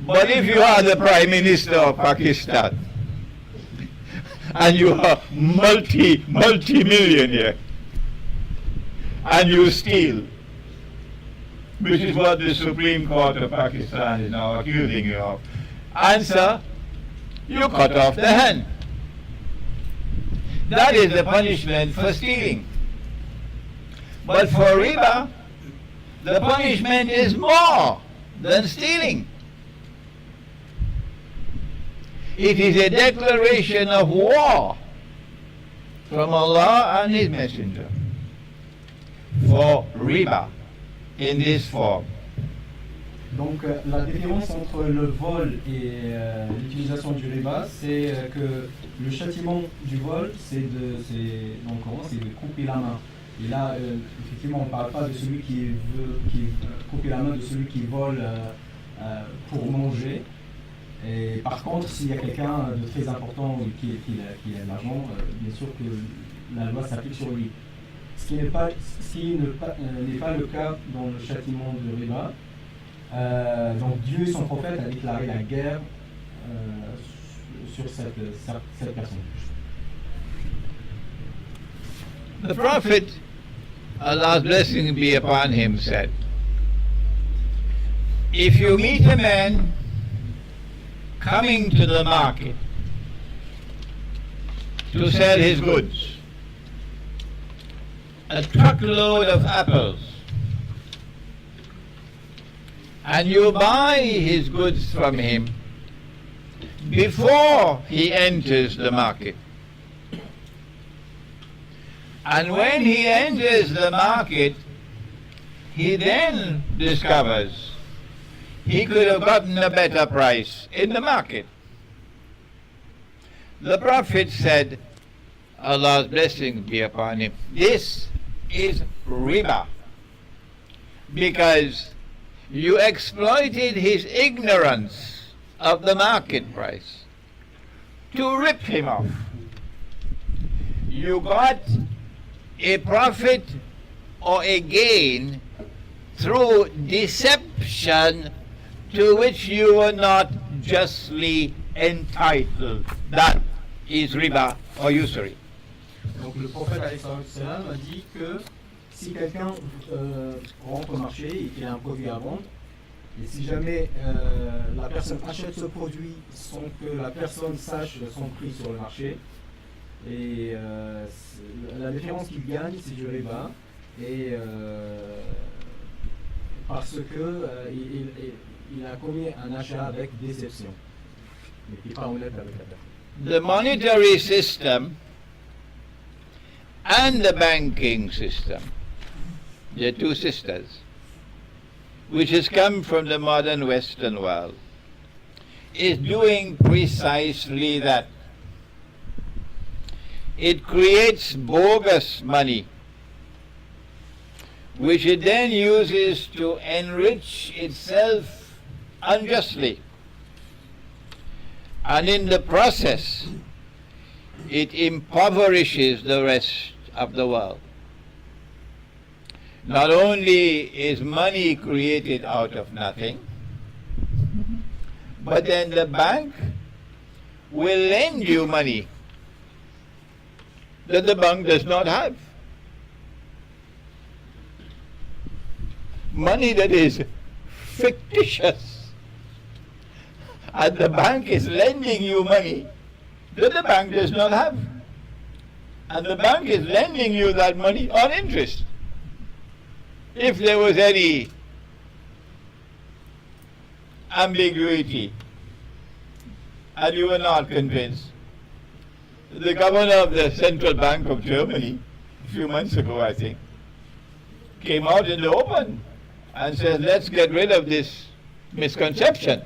But if you are the Prime Minister of Pakistan and you are multi-millionaire and you steal, which is what the Supreme Court of Pakistan is now accusing you of, answer, you cut off the hand. That is the punishment for stealing. But for riba, the punishment is more than stealing. It is a declaration of war from Allah and His Messenger for riba in this form. Donc la différence entre le vol et l'utilisation du riba, c'est que le châtiment du vol, c'est de couper la main. Et là, effectivement, on ne parle pas de celui qui coupe la main de celui qui vole pour manger. Et par contre, s'il y a quelqu'un de très important qui a de l'argent, bien sûr que la loi s'applique sur lui. Ce qui n'est pas le cas dans le châtiment de riba. Donc Dieu et son prophète a déclaré la guerre sur cette personne. The Prophet, Allah's blessing be upon him, said, if you meet a man coming to the market to sell his goods, a truckload of apples, and you buy his goods from him before he enters the market, and when he enters the market, he then discovers he could have gotten a better price in the market. The Prophet said, Allah's blessing be upon him, this is riba, because you exploited his ignorance of the market price to rip him off. You got a profit or a gain through deception to which you were not justly entitled. That is riba or usury. Donc le prophète alayhi salam a dit que si quelqu'un rentre au marché et qu'il a un produit à vendre, et si jamais la personne achète ce produit sans que la personne sache son prix sur le marché, et la différence qu'il gagne, c'est du riba, et parce que il a commis un achat avec déception, mais qui n'est pas honnête avec la personne. The monetary system and the banking system, the two sisters, which has come from the modern Western world, is doing precisely that. It creates bogus money, which it then uses to enrich itself unjustly. And in the process, it impoverishes the rest of the world. Not only is money created out of nothing, but then the bank will lend you money that the bank does not have. Money that is fictitious. And the bank is lending you money that the bank does not have. And the bank is lending you that money on interest. If there was any ambiguity and you were not convinced, the governor of the Central Bank of Germany, a few months ago I think, came out in the open and said, let's get rid of this misconception.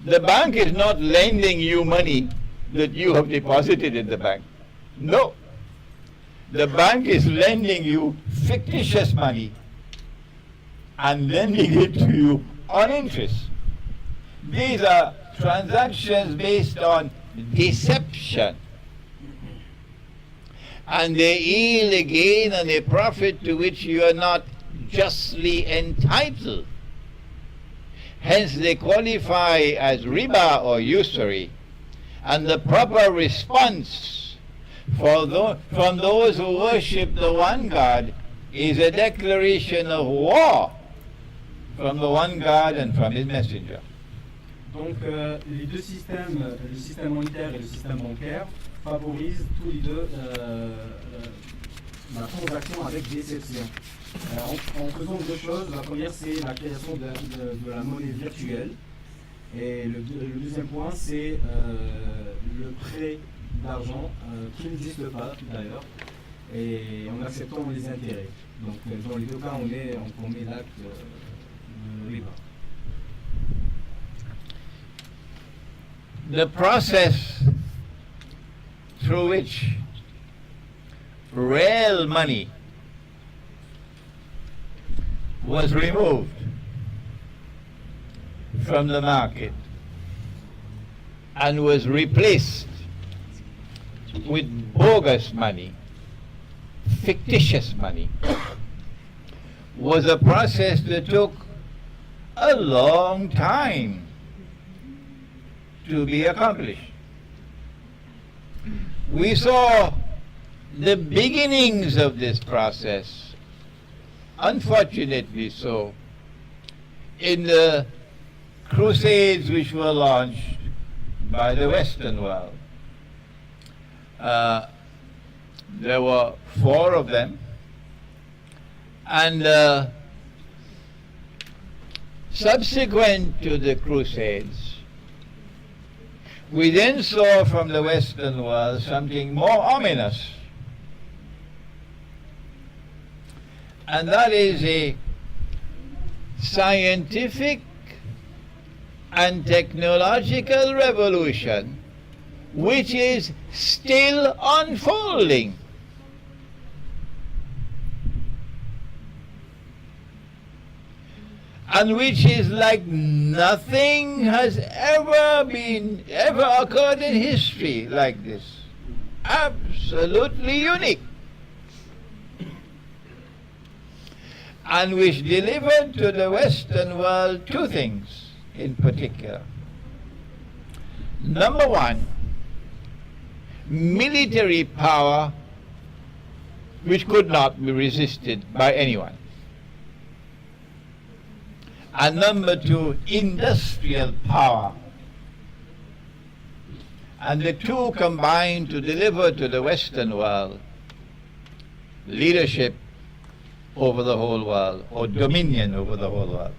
The bank is not lending you money that you have deposited in the bank. No. The bank is lending you fictitious money and lending it to you on interest. These are transactions based on deception. And they yield a gain and a profit to which you are not justly entitled. Hence they qualify as riba or usury. And the proper response from those who worship the one God is a declaration of war from the one God and from his messenger. Donc les deux systèmes, le système monétaire et le système bancaire, favorisent tous les deux la transaction avec déception. En faisant deux choses, la première c'est la création de la monnaie virtuelle et le deuxième point c'est le prêt d'argent qui n'existe pas d'ailleurs et en acceptant les intérêts. Donc dans les deux cas on commet l'acte de riba. The process through which real money was removed from the market and was replaced with bogus money, fictitious money, was a process that took a long time to be accomplished. We saw the beginnings of this process, unfortunately so, in the crusades which were launched by the Western world. There were 4 of them, and subsequent to the crusades, we then saw from the Western world something more ominous, and that is a scientific and technological revolution which is still unfolding. And which is like nothing has ever occurred in history like this. Absolutely unique. And which delivered to the Western world 2 things in particular. Number 1, military power which could not be resisted by anyone. And number 2, industrial power. And the 2 combined to deliver to the Western world leadership over the whole world, or dominion over the whole world.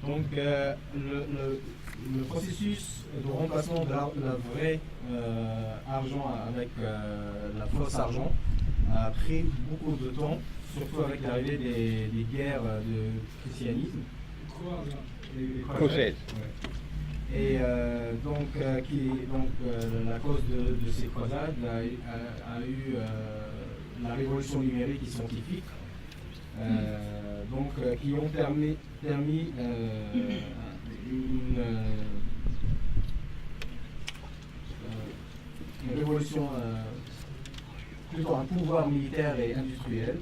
Donc le processus de remplacement de la vraie argent avec la fausse argent a pris beaucoup de temps, surtout avec l'arrivée des guerres de christianisme. Crusades. Et la cause de ces croisades a eu la révolution numérique et scientifique, qui ont permis une révolution, plutôt un pouvoir militaire et industriel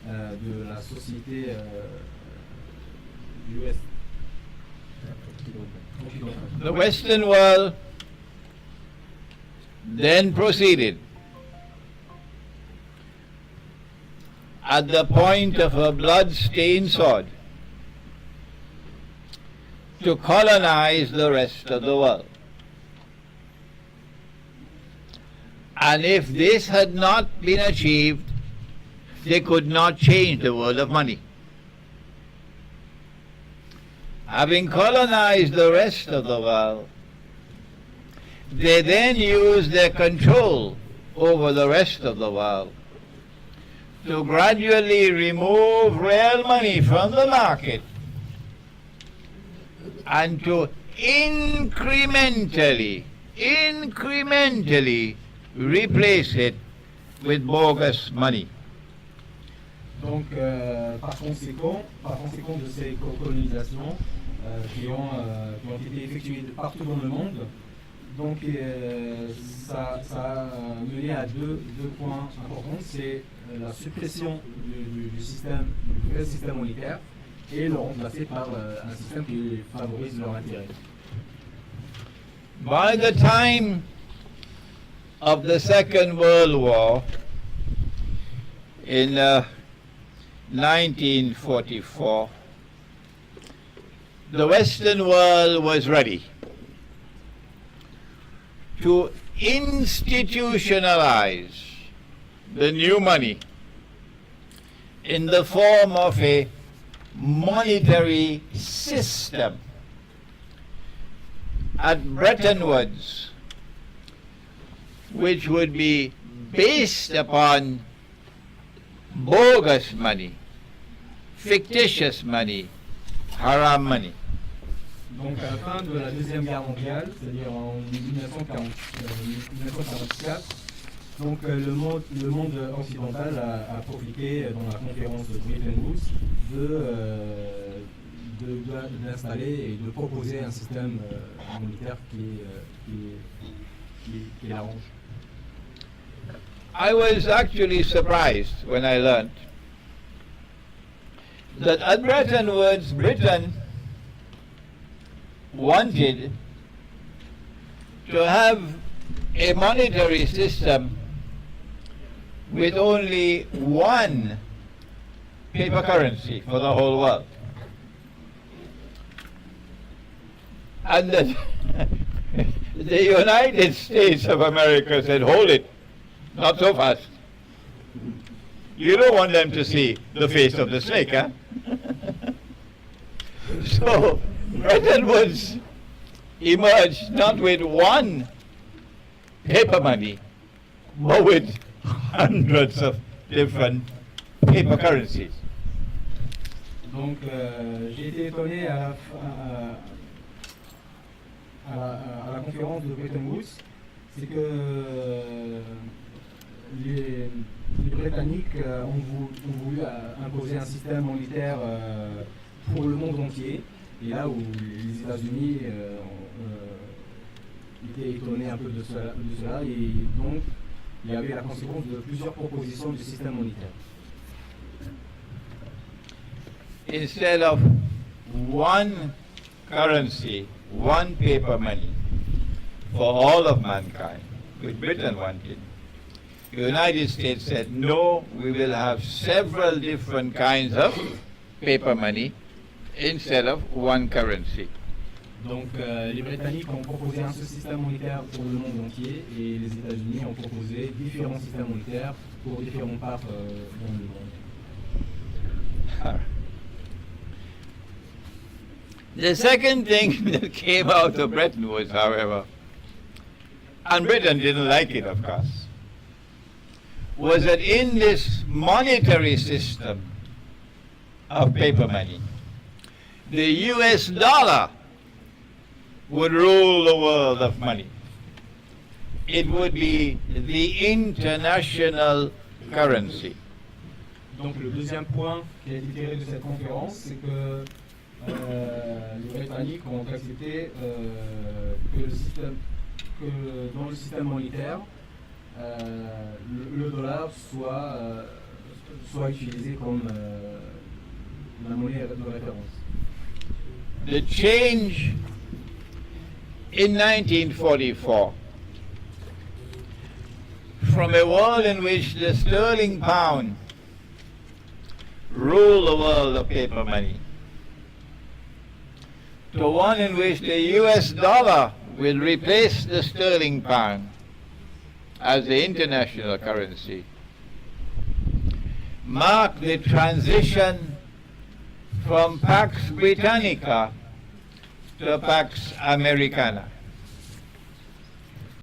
de la société du Ouest. The Western world then proceeded at the point of a blood-stained sword to colonize the rest of the world. And if this had not been achieved, they could not change the world of money. Having colonized the rest of the world, they then used their control over the rest of the world to gradually remove real money from the market and to incrementally replace it with bogus money. Donc, par conséquent de ces colonisations qui ont été effectuées partout dans le monde, donc ça a mené à deux points importants. C'est la suppression du vrai système monétaire et le remplacer par un système qui favorise leur intérêt. By the time of the Second World War, in 1944, the Western world was ready to institutionalize the new money in the form of a monetary system. At Bretton Woods, which would be based upon bogus money, fictitious money, haram money. Donc à la fin de la Deuxième Guerre mondiale, c'est-à-dire en 1944, donc le monde occidental a profité dans la conférence de Bretton Woods d'installer et de proposer un système monétaire qui l'arrange. I was actually surprised when I learned that at Bretton Woods, Britain wanted to have a monetary system with only one paper currency for the whole world. And that the United States of America said, hold it, not so fast. You don't want them to see the face of the snake, huh? So Bretton Woods emerged not with one paper money, but with hundreds of different paper currencies. Donc j'ai été étonné à la conférence de Bretton Woods, c'est que les Britanniques ont voulu imposer un système monétaire pour le monde entier, et là où les États-Unis étaient étonnés un peu de cela, et donc il y avait la conséquence de plusieurs propositions du système monétaire. Instead of one currency, one paper money for all of mankind, which Britain wanted, the United States said, no, we will have several different kinds of paper money instead of one currency. Donc les Britanniques ont proposé un seul système monétaire pour le monde entier, et les États-Unis ont proposé différents systèmes monétaires pour différentes parts dans le monde. The second thing that came out of Bretton Woods, however, and Britain didn't like it, of course, was that in this monetary system of paper money, the US dollar would rule the world of money. It would be the international currency. Donc le deuxième point qui a été tiré de cette conférence, c'est que les Britanniques ont accepté que dans le système monétaire, le dollar soit utilisé comme la monnaie de référence. The change in 1944 from a world in which the sterling pound ruled the world of paper money to one in which the US dollar will replace the sterling pound as the international currency marked the transition from Pax Britannica to Pax Americana.